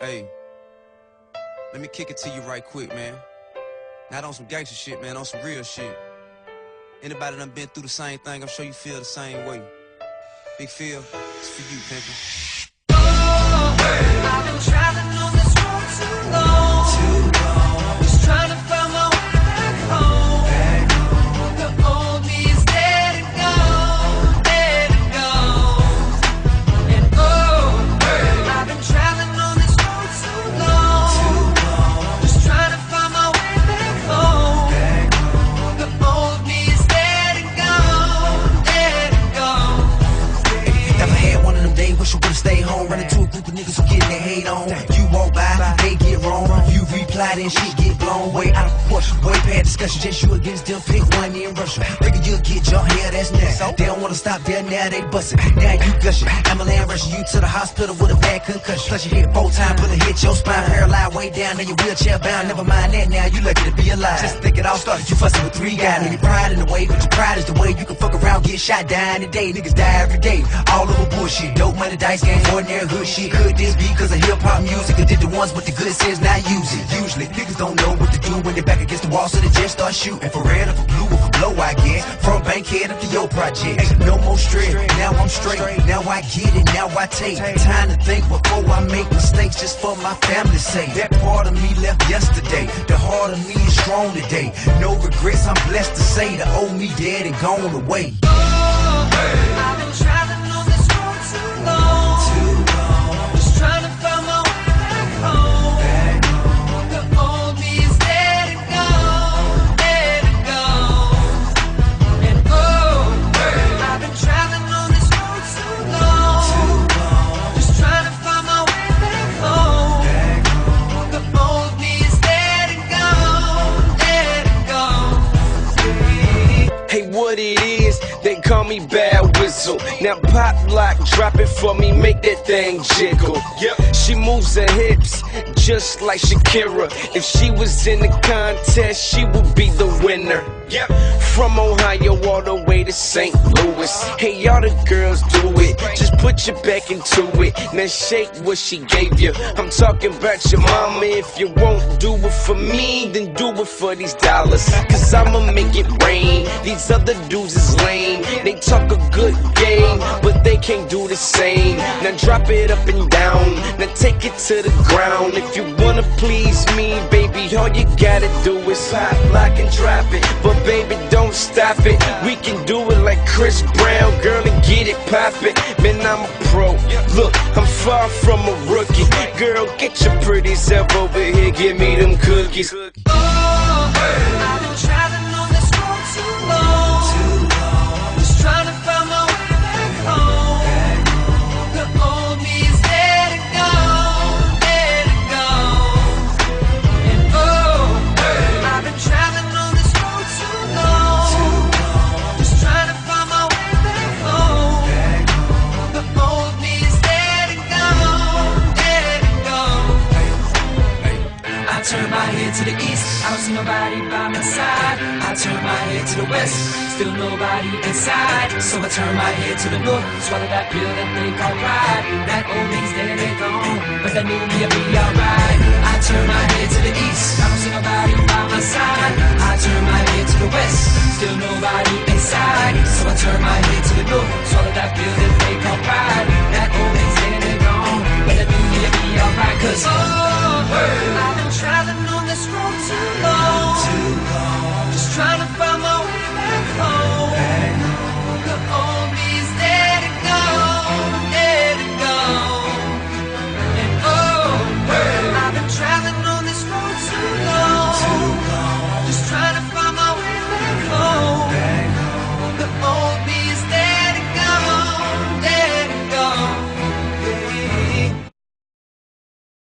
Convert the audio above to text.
Hey, let me kick it to you right quick, man. Not on some gangster shit, man, on some real shit. Anybody done been through the same thing, I'm sure you feel the same way. Big Phil, it's for you, pimpin'. I've been traveling on this road too long. Just trying to find my way back home. The old me is dead and gone, dead and gone. And I've been traveling on this road too long. Just trying to find my way back home. The old me is dead and gone, dead and gone. Never had one of them days, wish I would've stayed home. Running to a group of niggas who getting their hate on. You walk by, they get wrong. You reply, then shit get blown way out of proportion. Way past discussion, just you against them, pick one in Russia. Figure you'll get jumped, yeah, that's next. They don't wanna stop there, now they bustin'. Now you gushing. I'm a land rushing you to the hospital with a bad concussion. Plus you hit 4 times, but it hit your spine. Paralyzed way down, now you wheelchair bound. Never mind that now, you lucky to be alive. Just think it all started, you fussing with 3 guys. Now your pride in the way, but your pride is the way you can fuck around, get shot, die in the day. Niggas die every day, all over bullshit. Dope money, dice game, ordinary hood shit. Could this be cause of hip-hop music? Or did the ones with the good sense not use it? Usually, niggas don't know what to do when they're back against the wall, so they just start shooting. For red or for blue or for blow, I guess. From Bankhead up to your project. Ain't no more stress, now I'm straight. Now I get it, now I take time to think before I make mistakes, just for my family's sake. That part of me left yesterday. The heart of me is strong today. No regrets, I'm blessed to say. The old me dead and gone away. I've been traveling on this road too long. Just trying to find my way back home. The old me is dead and gone, dead and gone. And I've been traveling on this road too long. Just trying to find my way back home. The old me is dead and gone, dead and gone. Hey, what it is, they call me Bad Whistle. Now pop lock, drop it for me, make that thing jiggle. Yep. She moves her hips just like Shakira. If she was in the contest, she would be the winner. Yep. From Ohio all the way to St. Louis. Hey, y'all the girls do it. Just put your back into it. Now shake what she gave you. I'm talking about your mama. If you won't do it for me, then do it for these dollars. Cause I'ma make it rain. These other dudes is lame. They talk a good game, but they can't do the same. Now drop it up and down. Now take it to the ground. If you wanna please me, baby, all you gotta do is pop, lock, and drop it. But baby, don't stop it. We can do it like Chris Brown, girl, and get it poppin'. Man, I'm a pro. Look, I'm far from a rookie. Girl, get your pretty self over here. Give me them cookies. I've been traveling on this road too long. Just trying to find my way back home. The old me is dead and gone, dead and gone. And I've been traveling on this road too long. Just trying to find my way back home. The old me is dead and gone, dead and gone. I turn my head to the east, I don't see nobody by my side. I turn my head to the west, still nobody inside. So I turn my head to the north, swallow that pill that they call pride. That old me's dead and gone, but that new me'll be alright. I turn my head to the east, I don't see nobody by my side. I turn my head to the west, still nobody inside. So I turn my head to the north, swallow that pill that they call pride. That old me's dead and gone, but that new me'll be alright. Cause I've been traveling on this road too long. Just trying to find my